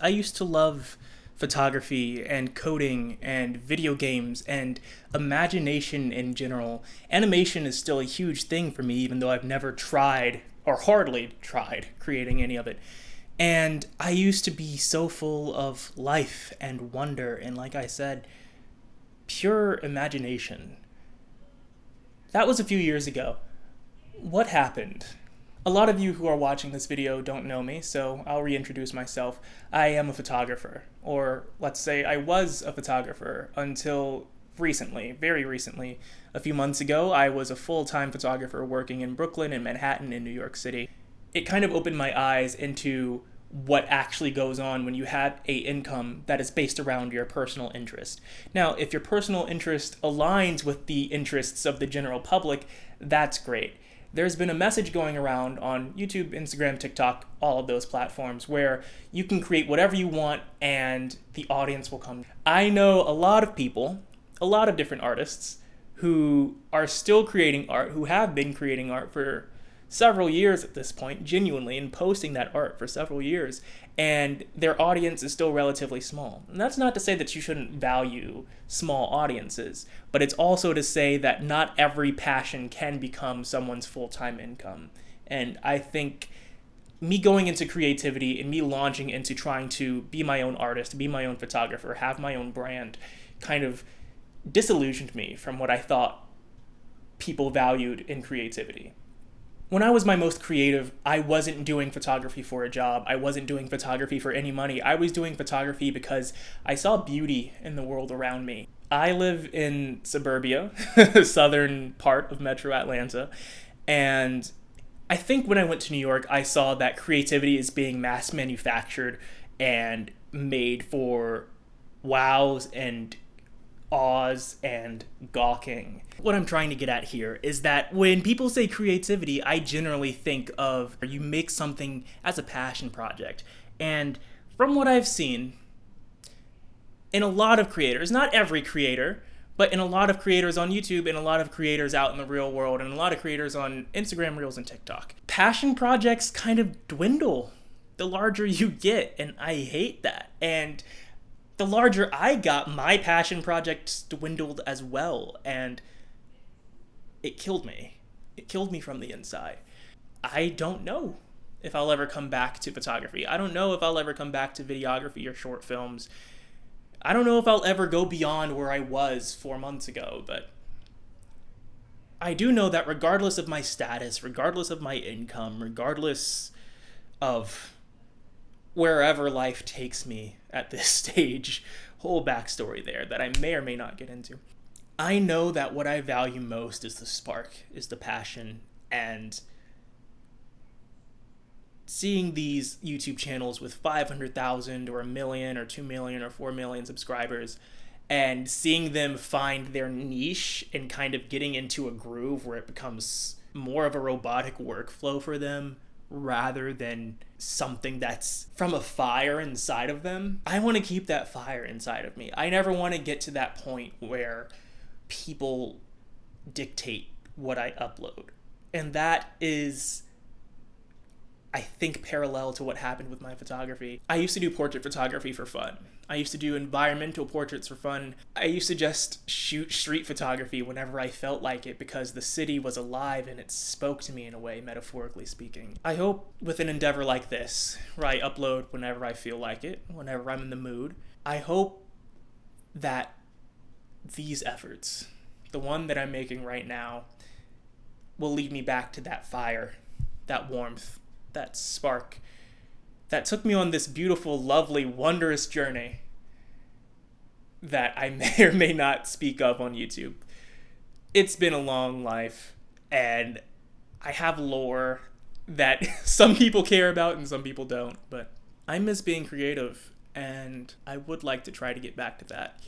I used to love photography and coding and video games and imagination in general. Animation is still a huge thing for me, even though I've never tried or hardly tried creating any of it. And I used to be so full of life and wonder and, like I said, pure imagination. That was a few years ago. What happened? A lot of you who are watching this video don't know me, so I'll reintroduce myself. I am a photographer, or let's say I was a photographer until recently, very recently. A few months ago, I was a full-time photographer working in Brooklyn and Manhattan in New York City. It kind of opened my eyes into what actually goes on when you have a income that is based around your personal interest. Now, if your personal interest aligns with the interests of the general public, that's great. There's been a message going around on YouTube, Instagram, TikTok, all of those platforms where you can create whatever you want and the audience will come. I know a lot of people, a lot of different artists who are still creating art, who have been creating art for several years at this point, genuinely, and posting that art for several years, and their audience is still relatively small. And that's not to say that you shouldn't value small audiences, but it's also to say that not every passion can become someone's full-time income. And I think me going into creativity and me launching into trying to be my own artist, be my own photographer, have my own brand, kind of disillusioned me from what I thought people valued in creativity. When I was my most creative, I wasn't doing photography for a job. I wasn't doing photography for any money. I was doing photography because I saw beauty in the world around me. I live in suburbia, southern part of Metro Atlanta, and I think when I went to New York, I saw that creativity is being mass manufactured and made for wows and awes and gawking. What I'm trying to get at here is that when people say creativity, I generally think of you make something as a passion project. And from what I've seen, in a lot of creators, not every creator, but in a lot of creators on YouTube and a lot of creators out in the real world and a lot of creators on Instagram Reels and TikTok, passion projects kind of dwindle the larger you get, and I hate that. And the larger I got, my passion projects dwindled as well, and it killed me. It killed me from the inside. I don't know if I'll ever come back to photography. I don't know if I'll ever come back to videography or short films. I don't know if I'll ever go beyond where I was 4 months ago, but I do know that regardless of my status, regardless of my income, regardless of wherever life takes me at this stage, whole backstory there that I may or may not get into, I know that what I value most is the spark, is the passion, and seeing these YouTube channels with 500,000 or a million or 2 million or 4 million subscribers and seeing them find their niche and kind of getting into a groove where it becomes more of a robotic workflow for them rather than something that's from a fire inside of them. I want to keep that fire inside of me. I never want to get to that point where people dictate what I upload. And that is, I think, parallel to what happened with my photography. I used to do portrait photography for fun. I used to do environmental portraits for fun. I used to just shoot street photography whenever I felt like it because the city was alive and it spoke to me in a way, metaphorically speaking. I hope with an endeavor like this, where I upload whenever I feel like it, whenever I'm in the mood, I hope that these efforts, the one that I'm making right now, will lead me back to that fire, that warmth, that spark that took me on this beautiful, lovely, wondrous journey that I may or may not speak of on YouTube. It's been a long life, and I have lore that some people care about and some people don't, but I miss being creative, and I would like to try to get back to that.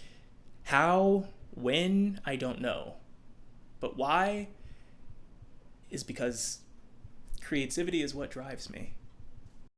How, when, I don't know. But why is because creativity is what drives me.